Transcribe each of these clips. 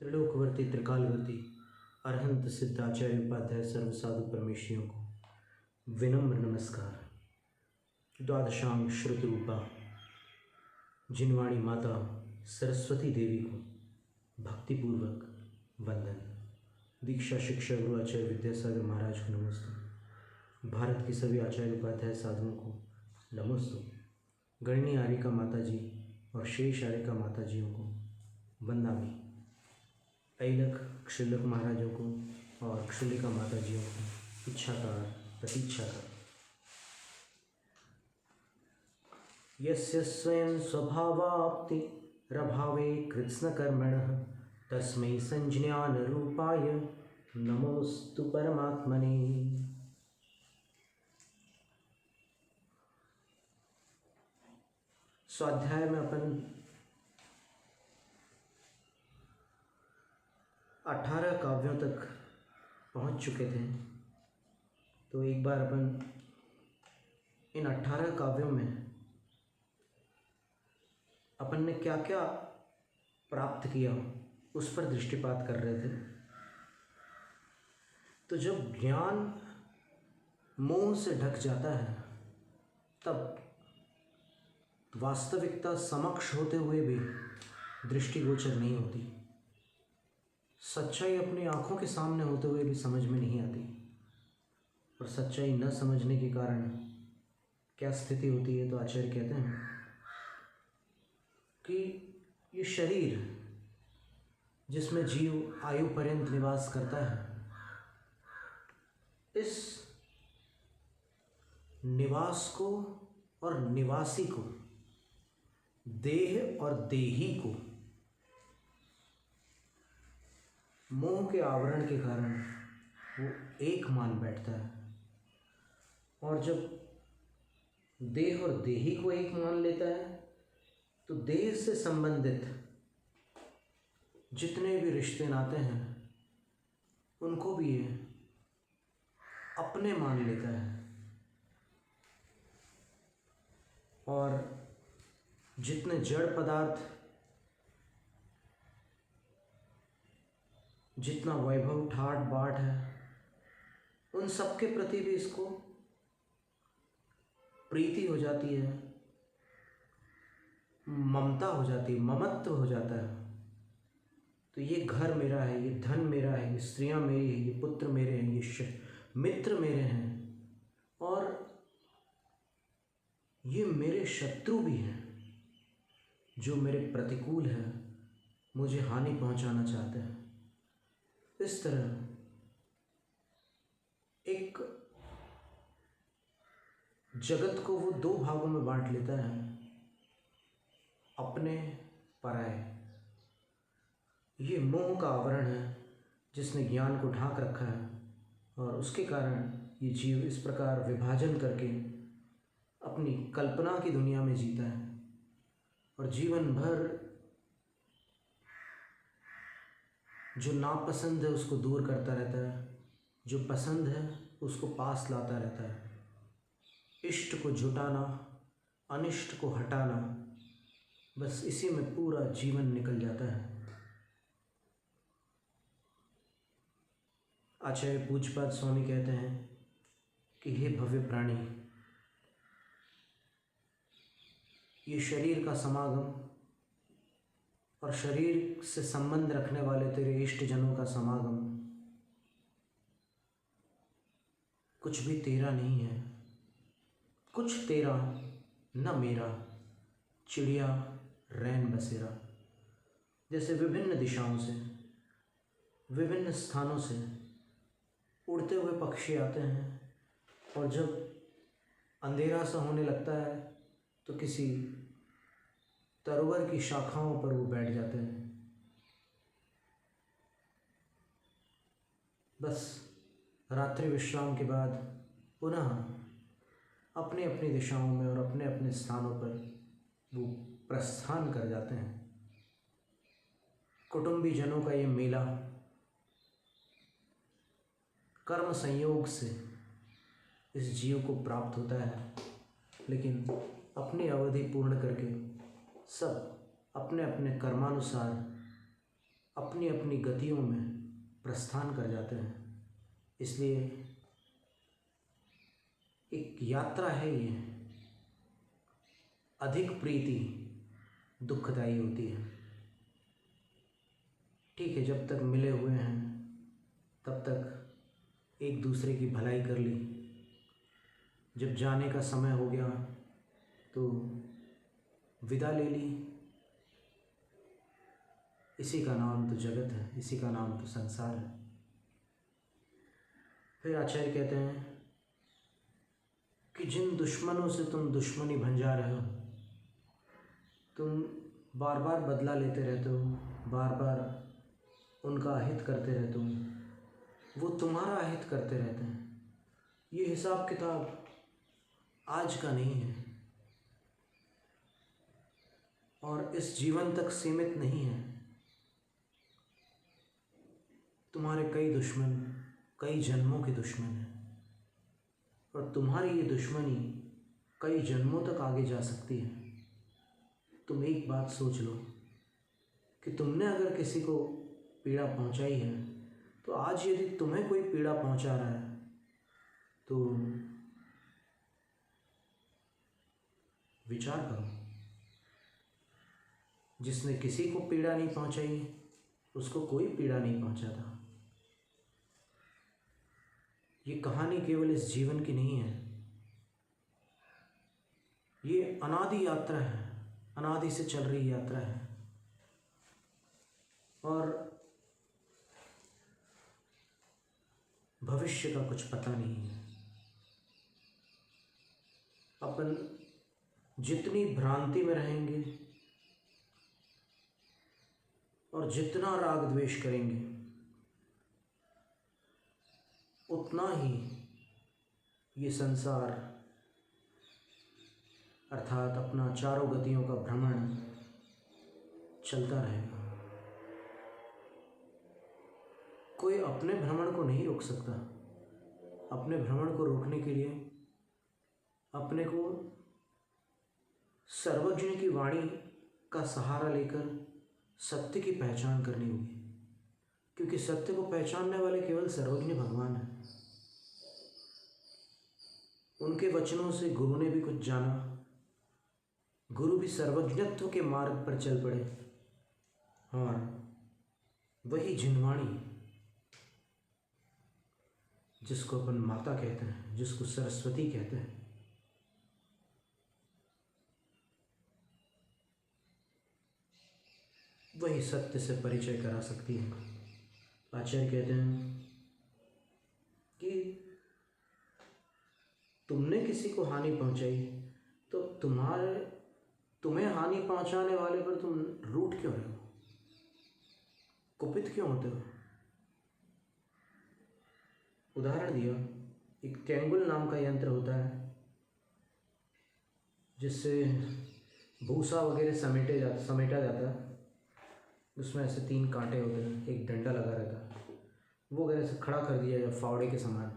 त्रिलोकवर्ती त्रिकालवर्ती अरहंत सिद्धाचार्य उपाध्याय सर्व साधु परमेशियों को विनम्र नमस्कार। द्वादशांग श्रुति रूपा जिनवाणी माता सरस्वती देवी को भक्तिपूर्वक वंदन। दीक्षा शिक्षा गुरु आचार्य विद्यासागर महाराज को नमस्ते। भारत के सभी आचार्य उपाध्याय साधुओं को नमस्ते। गणनी आर्यिका माता जी और शेष आर्यिका माता जियों को वंदामी। ऐलक क्षुल्लक महाराजों को और क्षुल्लिका माता जियों को इच्छाकार प्रतीक्षाकार। यस्य स्वयं स्वभावाप्ति रभावे कृत्स्नकर्मणः तस्मै संज्ञान रूपाय नमोस्तु परमात्मने। स्वाध्याय में अपन 18 काव्यों तक पहुंच चुके थे। तो एक बार अपन इन 18 काव्यों में अपन ने क्या क्या प्राप्त किया उस पर दृष्टिपात कर रहे थे। तो जब ज्ञान मोह से ढक जाता है तब वास्तविकता समक्ष होते हुए भी दृष्टिगोचर नहीं होती। सच्चाई अपनी आँखों के सामने होते हुए भी समझ में नहीं आती। और सच्चाई न समझने के कारण क्या स्थिति होती है, तो आचार्य कहते हैं कि ये शरीर जिसमें जीव आयु पर्यंत निवास करता है, इस निवास को और निवासी को, देह और देही को मोह के आवरण के कारण वो एक मान बैठता है। और जब देह और देही को एक मान लेता है तो देह से संबंधित जितने भी रिश्ते नाते हैं उनको भी ये अपने मान लेता है। और जितने जड़ पदार्थ, जितना वैभव ठाट बाट है, उन सब के प्रति भी इसको प्रीति हो जाती है, ममता हो जाती है, ममत्व हो जाता है। तो ये घर मेरा है, ये धन मेरा है, ये स्त्रियां मेरी है, ये पुत्र मेरे हैं, ये मित्र मेरे हैं, और ये मेरे शत्रु भी हैं जो मेरे प्रतिकूल हैं, मुझे हानि पहुंचाना चाहते हैं। इस तरह एक जगत को वो दो भागों में बांट लेता है, अपने पराये। ये मोह का आवरण है जिसने ज्ञान को ढांक रखा है, और उसके कारण ये जीव इस प्रकार विभाजन करके अपनी कल्पना की दुनिया में जीता है और जीवन भर जो नापसंद है उसको दूर करता रहता है, जो पसंद है उसको पास लाता रहता है। इष्ट को जुटाना, अनिष्ट को हटाना, बस इसी में पूरा जीवन निकल जाता है। आचार्य पूज्यपाद स्वामी कहते हैं कि हे भव्य प्राणी, ये शरीर का समागम और शरीर से संबंध रखने वाले तेरे इष्ट जनों का समागम कुछ भी तेरा नहीं है। कुछ तेरा न मेरा, चिड़िया रैन बसेरा। जैसे विभिन्न दिशाओं से, विभिन्न स्थानों से उड़ते हुए पक्षी आते हैं, और जब अंधेरा सा होने लगता है तो किसी तरोवर की शाखाओं पर वो बैठ जाते हैं। बस रात्रि विश्राम के बाद पुनः अपनी अपनी दिशाओं में और अपने अपने स्थानों पर वो प्रस्थान कर जाते हैं। कुटुंबी जनों का ये मेला कर्म संयोग से इस जीव को प्राप्त होता है, लेकिन अपनी अवधि पूर्ण करके सब अपने अपने कर्मानुसार अपनी अपनी गतियों में प्रस्थान कर जाते हैं। इसलिए एक यात्रा है ये, अधिक प्रीति दुखदाई होती है। ठीक है, जब तक मिले हुए हैं तब तक एक दूसरे की भलाई कर ली, जब जाने का समय हो गया तो विदा ले ली। इसी का नाम तो जगत है, इसी का नाम तो संसार है। फिर आचार्य कहते हैं कि जिन दुश्मनों से तुम दुश्मनी भंजा रहे हो, तुम बार बार बदला लेते रहते हो, बार बार उनका अहित करते रहते हो, वो तुम्हारा अहित करते रहते हैं। ये हिसाब किताब आज का नहीं है और इस जीवन तक सीमित नहीं है। तुम्हारे कई दुश्मन कई जन्मों के दुश्मन हैं और तुम्हारी ये दुश्मनी कई जन्मों तक आगे जा सकती है। तुम एक बात सोच लो कि तुमने अगर किसी को पीड़ा पहुंचाई है, तो आज यदि तुम्हें कोई पीड़ा पहुंचा रहा है तो विचार करो। जिसने किसी को पीड़ा नहीं पहुंचाई उसको कोई पीड़ा नहीं पहुंचाता। ये कहानी केवल इस जीवन की नहीं है, ये अनादि यात्रा है, अनादि से चल रही यात्रा है। और भविष्य का कुछ पता नहीं है। अपन जितनी भ्रांति में रहेंगे और जितना राग द्वेष करेंगे, उतना ही ये संसार अर्थात अपना चारों गतियों का भ्रमण चलता रहेगा। कोई अपने भ्रमण को नहीं रोक सकता। अपने भ्रमण को रोकने के लिए अपने को सर्वज्ञ की वाणी का सहारा लेकर सत्य की पहचान करनी होगी, क्योंकि सत्य को पहचानने वाले केवल सर्वज्ञ भगवान हैं। उनके वचनों से गुरु ने भी कुछ जाना, गुरु भी सर्वज्ञत्व के मार्ग पर चल पड़े और वही जिनवाणी जिसको अपन माता कहते हैं, जिसको सरस्वती कहते हैं, वही सत्य से परिचय करा सकती है। आचार्य कहते हैं कि तुमने किसी को हानि पहुंचाई तो तुम्हें हानि पहुंचाने वाले पर तुम रूठ क्यों रहे हो, कुपित क्यों होते हो। उदाहरण दिया, एक टेंगुल नाम का यंत्र होता है जिससे भूसा वगैरह समेटा जाता है। उसमें ऐसे 3 कांटे होते हैं, एक डंडा लगा रहता है। वो अगर ऐसे खड़ा कर दिया जाए फावड़े के समान,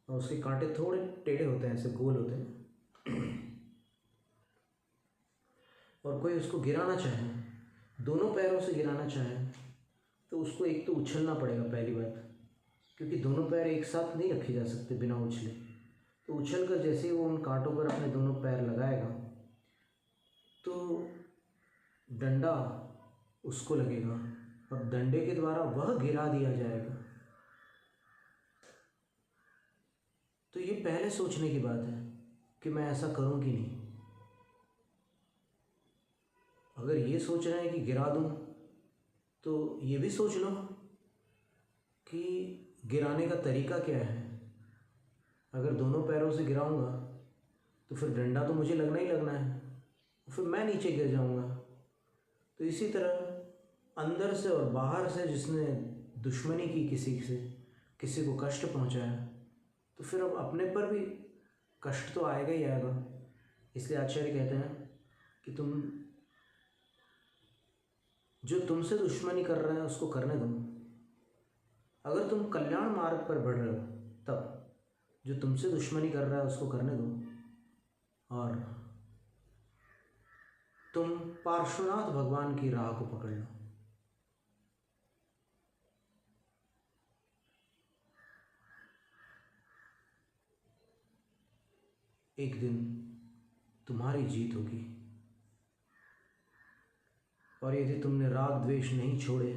और उसके कांटे थोड़े टेढ़े होते हैं, ऐसे गोल होते हैं, और कोई उसको गिराना चाहे, दोनों पैरों से गिराना चाहे, तो उसको एक तो उछलना पड़ेगा पहली बात, क्योंकि दोनों पैर एक साथ नहीं रखे जा सकते बिना उछले। तो उछल कर जैसे ही वो उन कांटों पर अपने दोनों पैर लगाएगा तो डंडा उसको लगेगा और डंडे के द्वारा वह गिरा दिया जाएगा। तो ये पहले सोचने की बात है कि मैं ऐसा करूं कि नहीं। अगर ये सोच रहे हैं कि गिरा दूं, तो ये भी सोच लो कि गिराने का तरीका क्या है। अगर दोनों पैरों से गिराऊंगा तो फिर डंडा तो मुझे लगना ही लगना है, फिर मैं नीचे गिर जाऊंगा। तो इसी तरह अंदर से और बाहर से जिसने दुश्मनी की किसी से, किसी को कष्ट पहुंचाया, तो फिर अब अपने पर भी कष्ट तो आएगा ही आएगा। इसलिए आचार्य कहते हैं कि तुम जो तुमसे दुश्मनी कर रहा है उसको करने दो। अगर तुम कल्याण मार्ग पर बढ़ रहे हो तब जो तुमसे दुश्मनी कर रहा है उसको करने दो और तुम पार्श्वनाथ भगवान की राह को पकड़ लो। एक दिन तुम्हारी जीत होगी। और यदि तुमने राग द्वेष नहीं छोड़े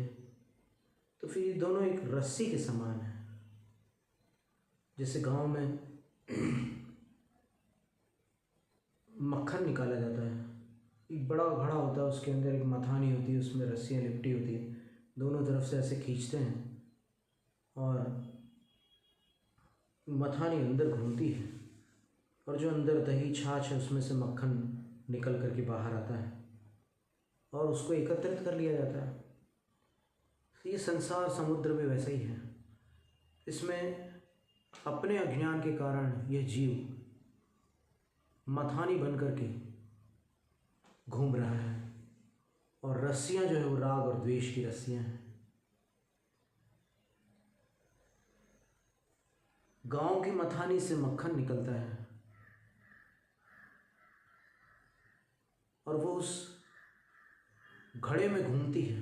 तो फिर ये दोनों एक रस्सी के समान है। जैसे गांव में मक्खन निकाला जाता है, एक बड़ा घड़ा होता है, उसके अंदर एक मथानी होती है, उसमें रस्सियाँ लिपटी होती है, दोनों तरफ से ऐसे खींचते हैं और मथानी अंदर घूमती है और जो अंदर दही छाछ है उसमें से मक्खन निकल करके बाहर आता है और उसको एकत्रित कर लिया जाता है। ये संसार समुद्र में वैसा ही है। इसमें अपने अज्ञान के कारण यह जीव मथानी बन करके घूम रहा है और रस्सियां जो है वो राग और द्वेष की रस्सियां हैं। गांव की मथानी से मक्खन निकलता है और वो उस घड़े में घूमती है,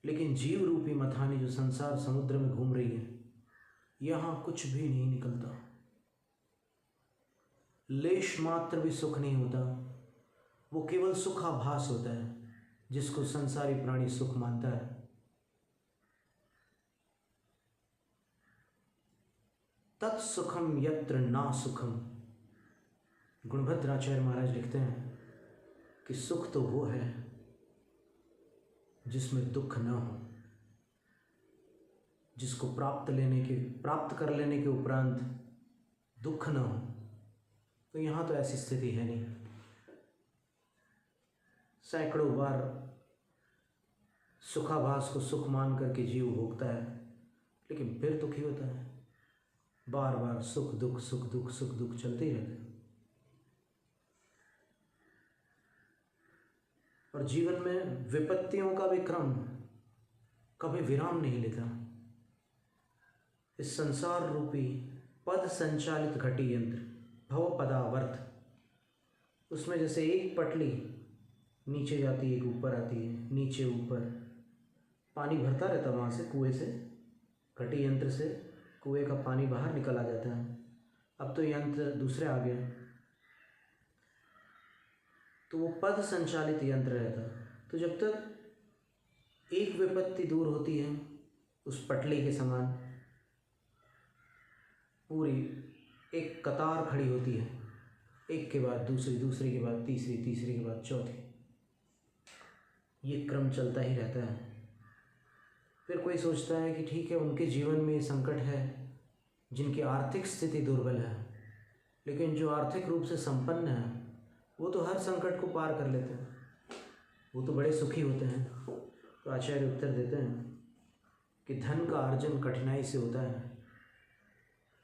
लेकिन जीव रूपी मथानी जो संसार समुद्र में घूम रही है, यहाँ कुछ भी नहीं निकलता, लेश मात्र भी सुख नहीं होता। वो केवल सुखाभास होता है जिसको संसारी प्राणी सुख मानता है। तत्सुखम यत्र ना सुखम। गुणभद्राचार्य महाराज लिखते हैं कि सुख तो वो है जिसमें दुख न हो, जिसको प्राप्त कर लेने के उपरांत दुख न हो। तो यहाँ तो ऐसी स्थिति है नहीं। सैकड़ों बार सुखाभास को सुख मान करके जीव भोगता है, लेकिन फिर दुखी होता है। बार बार सुख दुख चलते ही रहते हैं। और जीवन में विपत्तियों का भी क्रम कभी विराम नहीं लेता। इस संसार रूपी पद संचालित घटी यंत्र भव पदावर्थ, उसमें जैसे एक पटली नीचे जाती है, एक ऊपर आती है, नीचे ऊपर पानी भरता रहता वहाँ से, कुएं से, घटी यंत्र से कुएं का पानी बाहर निकल आ जाता है। अब तो यंत्र दूसरे आ गए, तो वो पद संचालित यंत्र रहता। तो जब तक एक विपत्ति दूर होती है, उस पटली के समान पूरी एक कतार खड़ी होती है, एक के बाद दूसरी, दूसरी के बाद तीसरी, तीसरी के बाद चौथी, ये क्रम चलता ही रहता है। फिर कोई सोचता है कि ठीक है, उनके जीवन में ये संकट है जिनकी आर्थिक स्थिति दुर्बल है, लेकिन जो आर्थिक रूप से संपन्न है वो तो हर संकट को पार कर लेते हैं, वो तो बड़े सुखी होते हैं। तो आचार्य उत्तर देते हैं कि धन का अर्जन कठिनाई से होता है,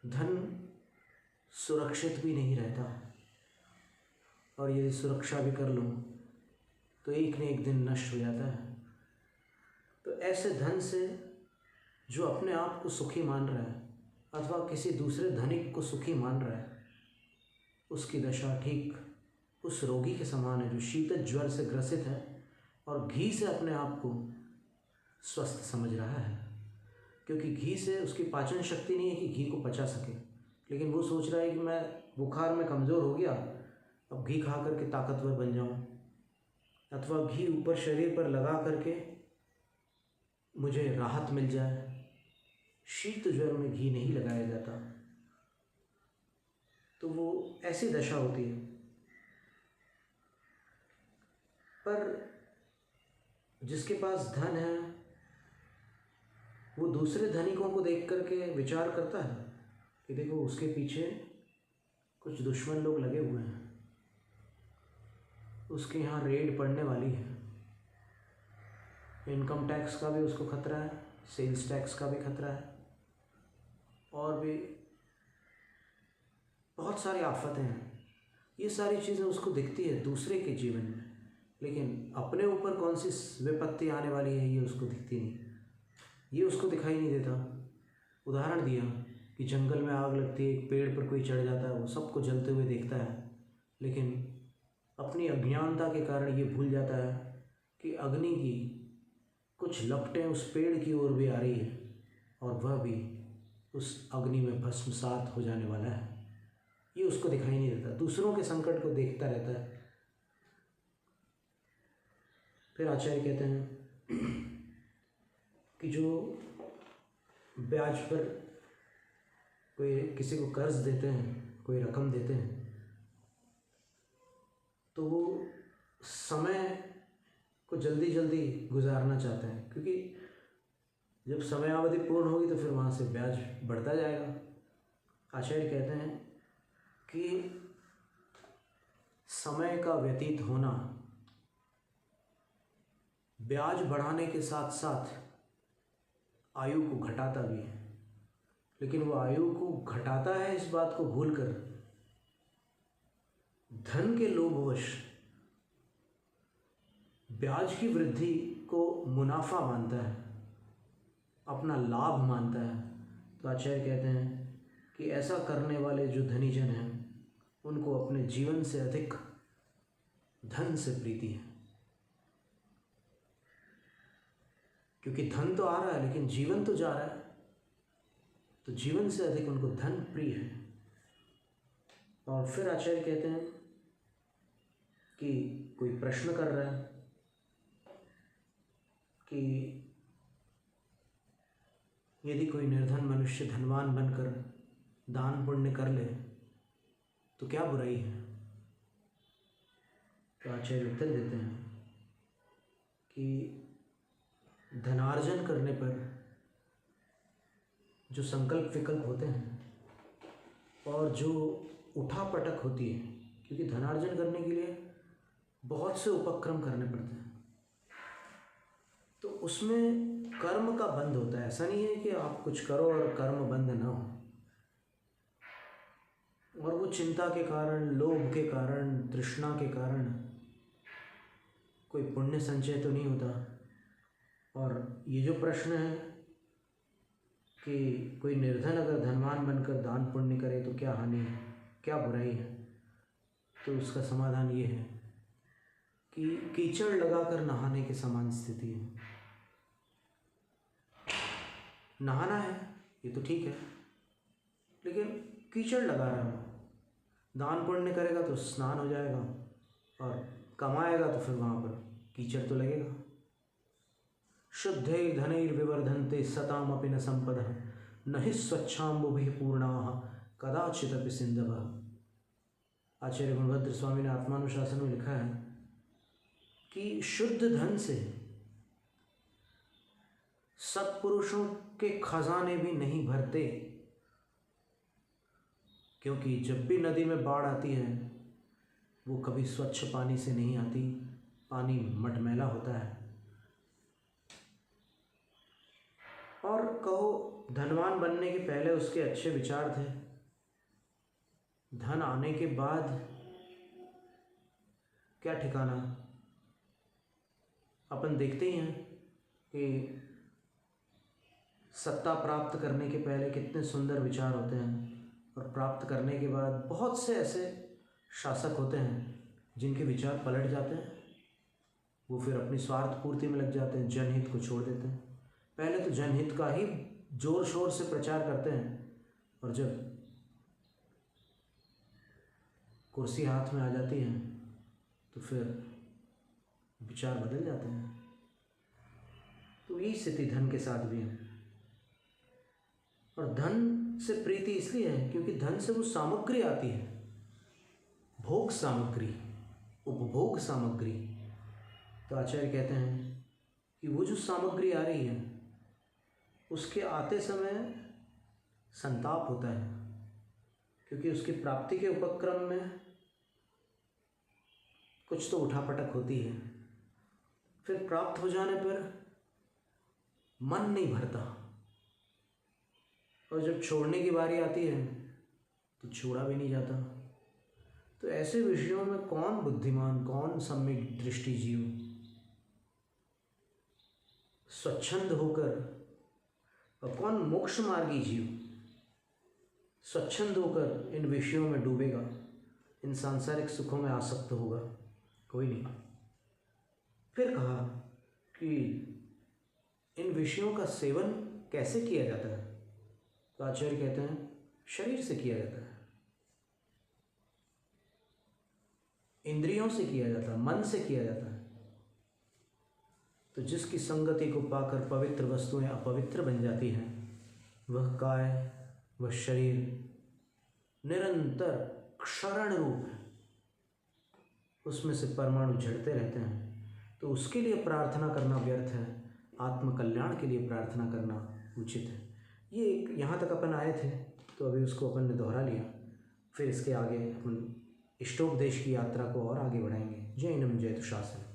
धन सुरक्षित भी नहीं रहता, और यदि सुरक्षा भी कर लूँ तो एक न एक दिन नष्ट हो जाता है। तो ऐसे धन से जो अपने आप को सुखी मान रहा है अथवा किसी दूसरे धनिक को सुखी मान रहा है, उसकी दशा ठीक उस रोगी के समान है जो शीतल ज्वर से ग्रसित है और घी से अपने आप को स्वस्थ समझ रहा है। क्योंकि घी से उसकी पाचन शक्ति नहीं है कि घी को पचा सके, लेकिन वो सोच रहा है कि मैं बुखार में कमज़ोर हो गया, अब घी खा करके ताकतवर बन जाऊं, अथवा घी ऊपर शरीर पर लगा करके मुझे राहत मिल जाए। शीत ज्वर में घी नहीं लगाया जाता, तो वो ऐसी दशा होती है। पर जिसके पास धन है वो दूसरे धनिकों को देख करके विचार करता है कि देखो उसके पीछे कुछ दुश्मन लोग लगे हुए हैं, उसके यहाँ रेड पड़ने वाली है, इनकम टैक्स का भी उसको खतरा है, सेल्स टैक्स का भी खतरा है, और भी बहुत सारी आफतें हैं। ये सारी चीज़ें उसको दिखती है दूसरे के जीवन में, लेकिन अपने ऊपर कौन सी विपत्ति आने वाली है ये उसको दिखती नहीं, ये उसको दिखाई नहीं देता। उदाहरण दिया कि जंगल में आग लगती है, एक पेड़ पर कोई चढ़ जाता है, वो सबको जलते हुए देखता है, लेकिन अपनी अज्ञानता के कारण ये भूल जाता है कि अग्नि की कुछ लपटें उस पेड़ की ओर भी आ रही है और वह भी उस अग्नि में भस्मसात हो जाने वाला है। ये उसको दिखाई नहीं देता, दूसरों के संकट को देखता रहता है। फिर आचार्य कहते हैं कि जो ब्याज पर कोई किसी को कर्ज देते हैं, कोई रकम देते हैं, तो वो समय को जल्दी जल्दी गुजारना चाहते हैं, क्योंकि जब समयावधि पूर्ण होगी तो फिर वहाँ से ब्याज बढ़ता जाएगा। आचार्य कहते हैं कि समय का व्यतीत होना ब्याज बढ़ाने के साथ साथ आयु को घटाता भी है, लेकिन वो आयु को घटाता है इस बात को भूलकर धन के लोभवश ब्याज की वृद्धि को मुनाफा मानता है, अपना लाभ मानता है। तो आचार्य कहते हैं कि ऐसा करने वाले जो धनीजन हैं उनको अपने जीवन से अधिक धन से प्रीति है, क्योंकि धन तो आ रहा है लेकिन जीवन तो जा रहा है, तो जीवन से अधिक उनको धन प्रिय है। और फिर आचार्य कहते हैं कि कोई प्रश्न कर रहा है कि यदि कोई निर्धन मनुष्य धनवान बनकर दान पुण्य कर ले तो क्या बुराई है। तो आचार्य उत्तर देते हैं कि धनार्जन करने पर जो संकल्प विकल्प होते हैं और जो उठापटक होती है, क्योंकि धनार्जन करने के लिए बहुत से उपक्रम करने पड़ते हैं, तो उसमें कर्म का बंध होता है। ऐसा नहीं है कि आप कुछ करो और कर्म बंध ना हो, और वो चिंता के कारण, लोभ के कारण, तृष्णा के कारण कोई पुण्य संचय तो नहीं होता। और ये जो प्रश्न है कि कोई निर्धन अगर धनवान बनकर दान पुण्य करे तो क्या हानि है, क्या बुराई है, तो उसका समाधान ये है कि कीचड़ लगाकर नहाने के समान स्थिति है। नहाना है ये तो ठीक है, लेकिन कीचड़ लगा रहा हो, दान पुण्य करेगा तो स्नान हो जाएगा और कमाएगा तो फिर वहाँ पर कीचड़ तो लगेगा। शुद्धैर्धनैर्विवर्धन्ते सतामपि न संपदः न हि स्वच्छाम्बुभिः पूर्णाः कदाचिदपि सिन्धवः। आचार्य गुणभद्र स्वामी ने आत्मानुशासन में लिखा है कि शुद्ध धन से सत्पुरुषों के खजाने भी नहीं भरते, क्योंकि जब भी नदी में बाढ़ आती है वो कभी स्वच्छ पानी से नहीं आती, पानी मटमैला होता है। और कहो धनवान बनने के पहले उसके अच्छे विचार थे, धन आने के बाद क्या ठिकाना। अपन देखते ही हैं कि सत्ता प्राप्त करने के पहले कितने सुंदर विचार होते हैं, और प्राप्त करने के बाद बहुत से ऐसे शासक होते हैं जिनके विचार पलट जाते हैं। वो फिर अपनी स्वार्थ पूर्ति में लग जाते हैं, जनहित को छोड़ देते हैं। पहले तो जनहित का ही जोर शोर से प्रचार करते हैं, और जब कुर्सी हाथ में आ जाती है तो फिर विचार बदल जाते हैं। तो यही स्थिति धन के साथ भी है। और धन से प्रीति इसलिए है क्योंकि धन से वो सामग्री आती है, भोग सामग्री, उपभोग सामग्री। तो आचार्य कहते हैं कि वो जो सामग्री आ रही है उसके आते समय संताप होता है, क्योंकि उसकी प्राप्ति के उपक्रम में कुछ तो उठापटक होती है। फिर प्राप्त हो जाने पर मन नहीं भरता, और जब छोड़ने की बारी आती है तो छोड़ा भी नहीं जाता। तो ऐसे विषयों में कौन बुद्धिमान, कौन सम्यक दृष्टि जीव स्वच्छंद होकर, और कौन मोक्ष मार्गी जीव स्वच्छंद होकर इन विषयों में डूबेगा, इन सांसारिक सुखों में आसक्त होगा? कोई नहीं। फिर कहा कि इन विषयों का सेवन कैसे किया जाता है। तो आचार्य कहते हैं शरीर से किया जाता है। इंद्रियों से किया जाता है, मन से किया जाता है। तो जिसकी संगति को पाकर पवित्र वस्तुएं अपवित्र बन जाती हैं, वह काय, वह शरीर निरंतर क्षरण रूप है, उसमें से परमाणु झड़ते रहते हैं। तो उसके लिए प्रार्थना करना व्यर्थ है, आत्मकल्याण के लिए प्रार्थना करना उचित है। ये एक यहाँ तक अपन आए थे, तो अभी उसको अपन ने दोहरा लिया। फिर इसके आगे अपन इष्टोपदेश की यात्रा को और आगे बढ़ाएंगे। जय हिंद, जय तो शासन।